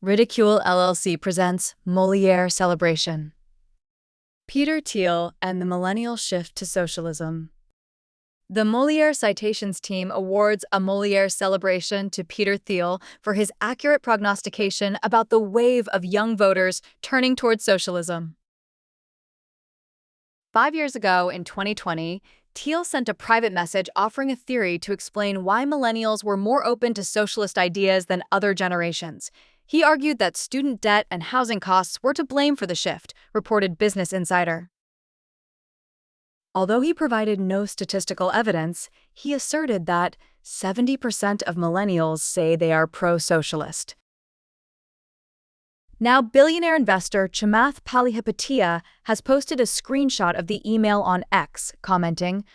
Ridicule LLC presents Molière Celebration. Peter Thiel and the Millennial Shift to Socialism. The Molière Citations team awards a Molière Celebration to Peter Thiel for his accurate prognostication about the wave of young voters turning towards socialism. 5 years ago, in 2020, Thiel sent a private message offering a theory to explain why millennials were more open to socialist ideas than other generations. He argued that student debt and housing costs were to blame for the shift, reported Business Insider. Although he provided no statistical evidence, he asserted that 70% of millennials say they are pro-socialist. Now, billionaire investor Chamath Palihapitiya has posted a screenshot of the email on X, commenting,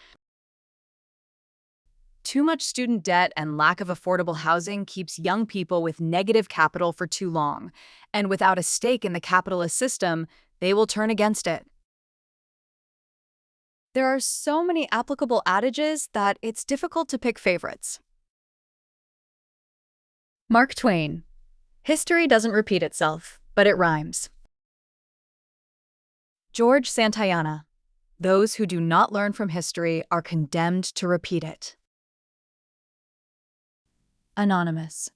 "Too much student debt and lack of affordable housing keeps young people with negative capital for too long, and without a stake in the capitalist system, they will turn against it." There are so many applicable adages that it's difficult to pick favorites. Mark Twain. History doesn't repeat itself, but it rhymes. George Santayana. Those who do not learn from history are condemned to repeat it. Anonymous.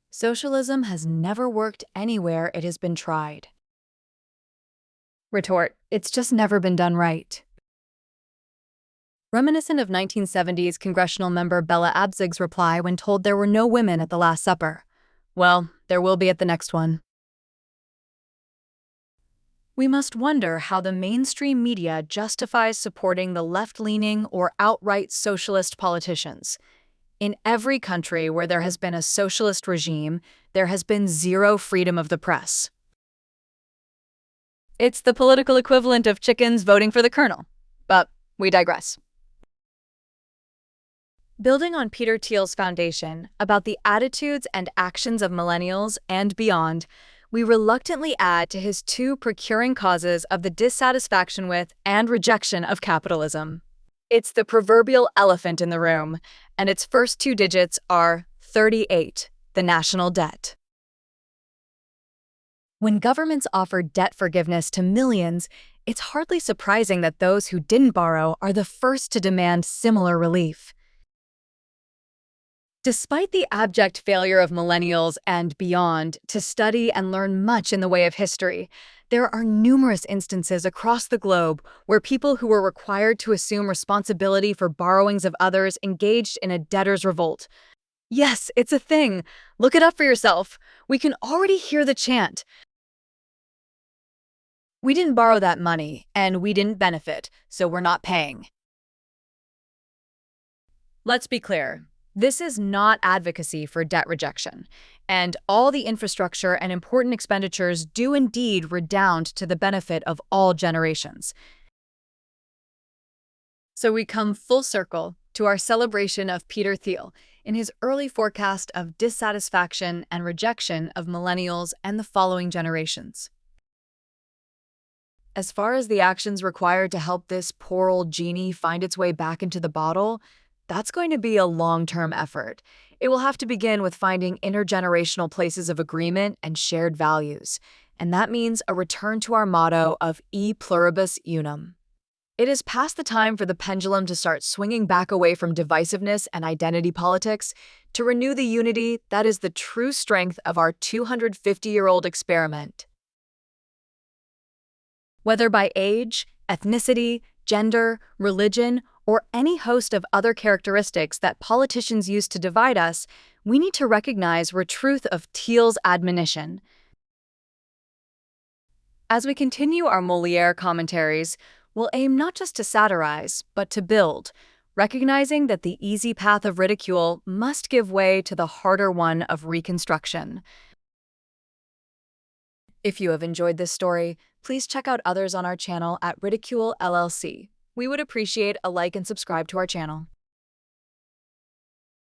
Socialism has never worked anywhere it has been tried. Retort. It's just never been done right. Reminiscent of 1970s congressional member Bella Abzug's reply when told there were no women at the Last Supper. Well, there will be at the next one. We must wonder how the mainstream media justifies supporting the left-leaning or outright socialist politicians. In every country where there has been a socialist regime, there has been zero freedom of the press. It's the political equivalent of chickens voting for the colonel. But we digress. Building on Peter Thiel's foundation about the attitudes and actions of millennials and beyond, we reluctantly add to his two procuring causes of the dissatisfaction with and rejection of capitalism. It's the proverbial elephant in the room, and its first two digits are 38, the national debt. When governments offer debt forgiveness to millions, it's hardly surprising that those who didn't borrow are the first to demand similar relief. Despite the abject failure of millennials and beyond to study and learn much in the way of history, there are numerous instances across the globe where people who were required to assume responsibility for borrowings of others engaged in a debtor's revolt. Yes, it's a thing. Look it up for yourself. We can already hear the chant. We didn't borrow that money, and we didn't benefit, so we're not paying. Let's be clear. This is not advocacy for debt rejection, and all the infrastructure and important expenditures do indeed redound to the benefit of all generations. So we come full circle to our celebration of Peter Thiel in his early forecast of dissatisfaction and rejection of millennials and the following generations. As far as the actions required to help this poor old genie find its way back into the bottle, that's going to be a long-term effort. It will have to begin with finding intergenerational places of agreement and shared values, and that means a return to our motto of e pluribus unum. It is past the time for the pendulum to start swinging back away from divisiveness and identity politics to renew the unity that is the true strength of our 250-year-old experiment. Whether by age, ethnicity, gender, religion, or any host of other characteristics that politicians use to divide us, we need to recognize the truth of Thiel's admonition. As we continue our Molière commentaries, we'll aim not just to satirize, but to build, recognizing that the easy path of ridicule must give way to the harder one of reconstruction. If you have enjoyed this story, please check out others on our channel at Ridicule LLC. We would appreciate a like and subscribe to our channel.